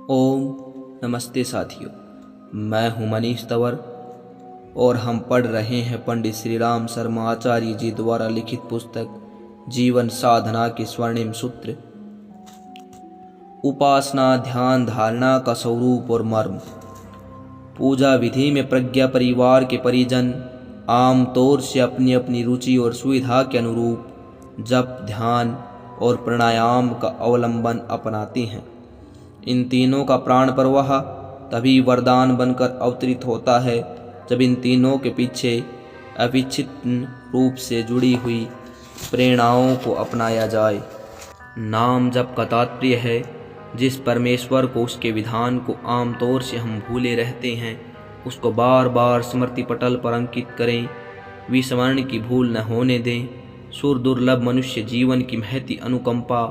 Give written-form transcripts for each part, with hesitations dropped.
ओम नमस्ते साथियों, मैं हूं मनीष तंवर और हम पढ़ रहे हैं पंडित श्री राम शर्मा आचार्य जी द्वारा लिखित पुस्तक जीवन साधना के स्वर्णिम सूत्र। उपासना ध्यान धारणा का स्वरूप और मर्म। पूजा विधि में प्रज्ञा परिवार के परिजन आम तौर से अपनी अपनी रुचि और सुविधा के अनुरूप जप ध्यान और प्राणायाम का अवलंबन अपनाते हैं। इन तीनों का प्राण प्रवाह तभी वरदान बनकर अवतरित होता है जब इन तीनों के पीछे अविच्छिन्न रूप से जुड़ी हुई प्रेरणाओं को अपनाया जाए। नाम जप का तात्पर्य है जिस परमेश्वर को, उसके विधान को आमतौर से हम भूले रहते हैं, उसको बार बार स्मृति पटल पर अंकित करें, विस्मरण की भूल न होने दें। सुर दुर्लभ मनुष्य जीवन की महती अनुकंपा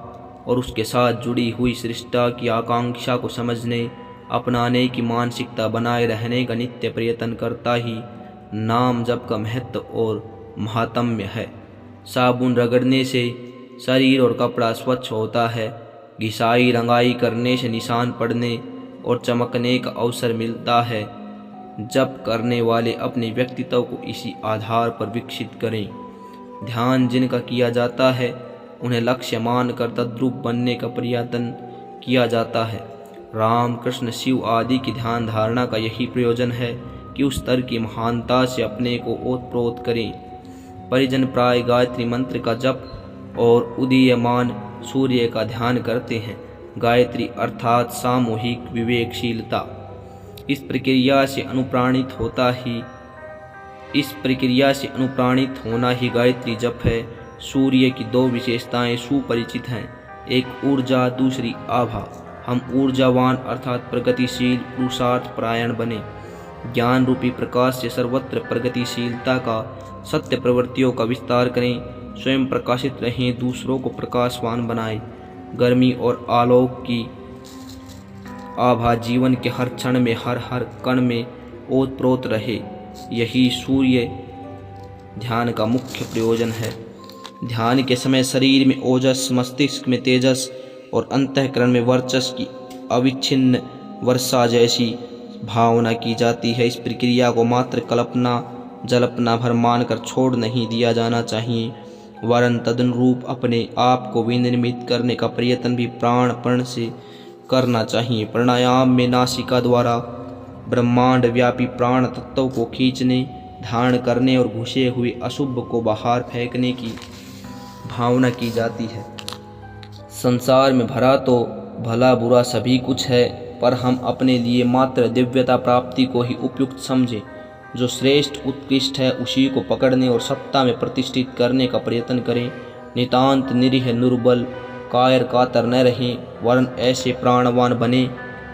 और उसके साथ जुड़ी हुई सृष्टा की आकांक्षा को समझने अपनाने की मानसिकता बनाए रहने का नित्य प्रयत्न करता ही नाम जप का महत्व और महात्म्य है। साबुन रगड़ने से शरीर और कपड़ा स्वच्छ होता है, घिसाई रंगाई करने से निशान पड़ने और चमकने का अवसर मिलता है। जप करने वाले अपने व्यक्तित्व को इसी आधार पर विकसित करें। ध्यान जिनका किया जाता है उन्हें लक्ष्य मानकर तद्रूप बनने का प्रयत्न किया जाता है। राम कृष्ण शिव आदि की ध्यान धारणा का यही प्रयोजन है कि उस स्तर की महानता से अपने को ओतप्रोत करें। परिजन प्राय गायत्री मंत्र का जप और उदीयमान सूर्य का ध्यान करते हैं। गायत्री अर्थात सामूहिक विवेकशीलता। इस प्रक्रिया से अनुप्राणित होना ही गायत्री जप है। सूर्य की दो विशेषताएं सुपरिचित हैं, एक ऊर्जा दूसरी आभा। हम ऊर्जावान अर्थात प्रगतिशील पुरुषार्थ परायण बने। ज्ञान रूपी प्रकाश से सर्वत्र प्रगतिशीलता का सत्य प्रवृत्तियों का विस्तार करें। स्वयं प्रकाशित रहें, दूसरों को प्रकाशवान बनाएं। गर्मी और आलोक की आभा जीवन के हर क्षण में हर कण में ओतप्रोत रहे। यही सूर्य ध्यान का मुख्य प्रयोजन है। ध्यान के समय शरीर में ओजस, मस्तिष्क में तेजस और अंतःकरण में वर्चस्व की अविच्छिन्न वर्षा जैसी भावना की जाती है। इस प्रक्रिया को मात्र कल्पना जल्पना भर मानकर छोड़ नहीं दिया जाना चाहिए, वरन तदनुरूप अपने आप को विनिर्मित करने का प्रयत्न भी प्राणपण से करना चाहिए। प्राणायाम में नासिका द्वारा ब्रह्मांड व्यापी प्राण तत्व को खींचने, धारण करने और घुसे हुए अशुभ को बाहर फेंकने की भावना की जाती है। संसार में भरा तो भला बुरा सभी कुछ है, पर हम अपने लिए मात्र दिव्यता प्राप्ति को ही उपयुक्त समझें। जो श्रेष्ठ उत्कृष्ट है उसी को पकड़ने और सत्ता में प्रतिष्ठित करने का प्रयत्न करें। नितांत निरीह निर्बल कायर कातर न रहें, वरन ऐसे प्राणवान बने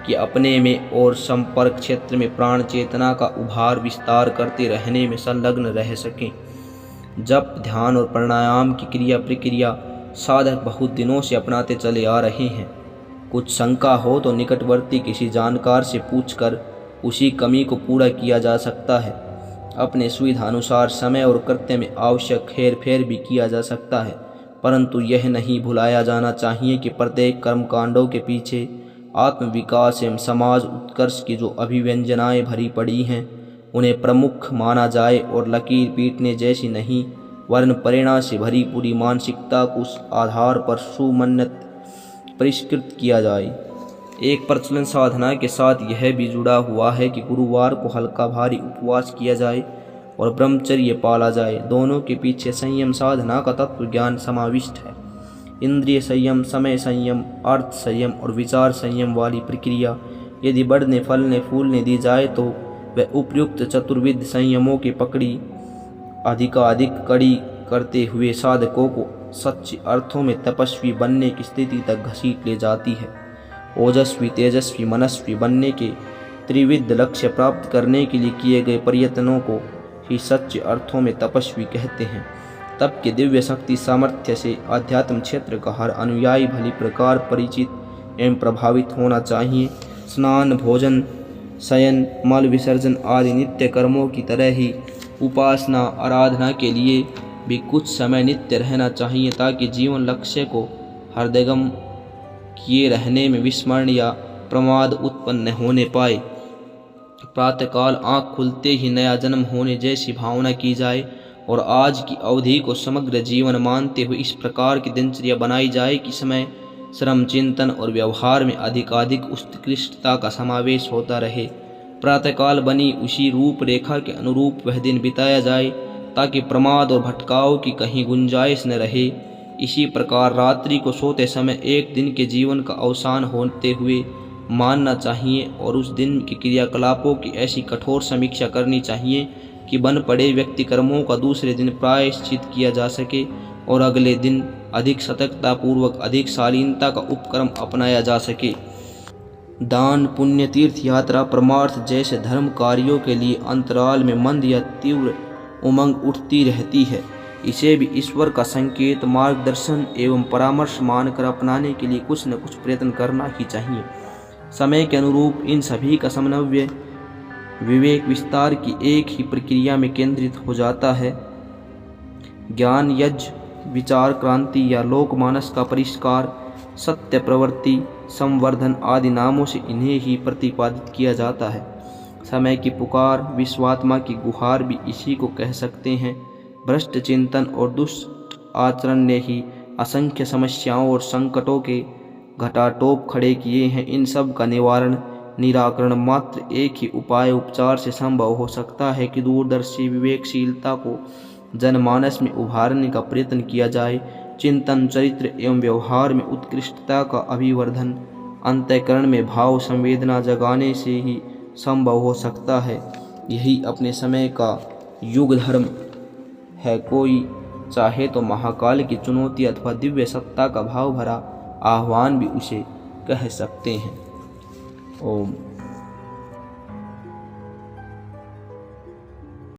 कि अपने में और संपर्क क्षेत्र में प्राण चेतना का उभार विस्तार करते रहने में संलग्न रह सकें। जप ध्यान और प्राणायाम की क्रिया प्रक्रिया साधक बहुत दिनों से अपनाते चले आ रहे हैं। कुछ शंका हो तो निकटवर्ती किसी जानकार से पूछकर उसी कमी को पूरा किया जा सकता है। अपने सुविधा अनुसार समय और कृत्य में आवश्यक हेर फेर भी किया जा सकता है, परंतु यह नहीं भुलाया जाना चाहिए कि प्रत्येक कर्मकांडों के पीछे आत्मविकास एवं समाज उत्कर्ष की जो अभिव्यंजनाएं भरी पड़ी हैं उन्हें प्रमुख माना जाए और लकीर पीटने जैसी नहीं, वरन प्रेरणा से भरी पूरी मानसिकता को उस आधार पर सुमन्वित परिष्कृत किया जाए। एक प्रचलन साधना के साथ यह भी जुड़ा हुआ है कि गुरुवार को हल्का भारी उपवास किया जाए और ब्रह्मचर्य पाला जाए। दोनों के पीछे संयम साधना का तत्व ज्ञान समाविष्ट है। इंद्रिय संयम, समय संयम, अर्थ संयम और विचार संयम वाली प्रक्रिया यदि बढ़ने फलने फूलने दी जाए तो वह उपयुक्त चतुर्विध संयमों की पकड़ी अधिकाधिक कड़ी करते हुए साधकों को सच्चे अर्थों में तपस्वी बनने की स्थिति तक घसीट ले जाती है। ओजस्वी तेजस्वी मनस्वी बनने के त्रिविध लक्ष्य प्राप्त करने के लिए किए गए प्रयत्नों को ही सच्चे अर्थों में तपस्वी कहते हैं। तप के दिव्य शक्ति सामर्थ्य से आध्यात्म क्षेत्र का हर अनुयायी भली प्रकार परिचित एवं प्रभावित होना चाहिए। स्नान भोजन शयन मल विसर्जन आदि नित्य कर्मों की तरह ही उपासना आराधना के लिए भी कुछ समय नित्य रहना चाहिए, ताकि जीवन लक्ष्य को हरदम किए रहने में विस्मरण या प्रमाद उत्पन्न न होने पाए। प्रातःकाल आँख खुलते ही नया जन्म होने जैसी भावना की जाए और आज की अवधि को समग्र जीवन मानते हुए इस प्रकार की दिनचर्या बनाई जाए कि समय, श्रम, चिंतन और व्यवहार में अधिकाधिक उत्कृष्टता का समावेश होता रहे। प्रातःकाल बनी उसी रूपरेखा के अनुरूप वह दिन बिताया जाए ताकि प्रमाद और भटकाव की कहीं गुंजाइश न रहे। इसी प्रकार रात्रि को सोते समय एक दिन के जीवन का अवसान होते हुए मानना चाहिए और उस दिन के क्रियाकलापों की ऐसी कठोर समीक्षा करनी चाहिए कि बन पड़े व्यक्ति कर्मों का दूसरे दिन प्रायश्चित किया जा सके और अगले दिन अधिक सतर्कता पूर्वक अधिक शालीनता का उपक्रम अपनाया जा सके। दान, पुण्य, तीर्थ यात्रा, परमार्थ जैसे धर्म कार्यों के लिए अंतराल में मंद या तीव्र उमंग उठती रहती है। इसे भी ईश्वर का संकेत, मार्गदर्शन एवं परामर्श मानकर अपनाने के लिए कुछ न कुछ प्रयत्न करना ही चाहिए। समय के अनुरूप इन सभी का समन्वय विवेक विस्तार की एक ही प्रक्रिया में केंद्रित हो जाता है। ज्ञान यज्ञ, विचार क्रांति या लोकमानस का परिष्कार, सत्य प्रवृत्ति, संवर्धन आदि नामों से इन्हें ही प्रतिपादित किया जाता है। समय की पुकार, विश्वात्मा की गुहार भी इसी को कह सकते हैं। भ्रष्ट चिंतन और दुष्ट आचरण ने ही असंख्य समस्याओं और संकटों के घटाटोप खड़े किए हैं। इन सब का निराकरण मात्र एक ही उपाय उपचार से संभव हो सकता है कि दूरदर्शी विवेकशीलता को जनमानस में उभारने का प्रयत्न किया जाए। चिंतन, चरित्र एवं व्यवहार में उत्कृष्टता का अभिवर्धन अंतःकरण में भाव संवेदना जगाने से ही संभव हो सकता है। यही अपने समय का युग धर्म है। कोई चाहे तो महाकाल की चुनौती अथवा दिव्य सत्ता का भाव भरा आह्वान भी उसे कह सकते हैं। ओम।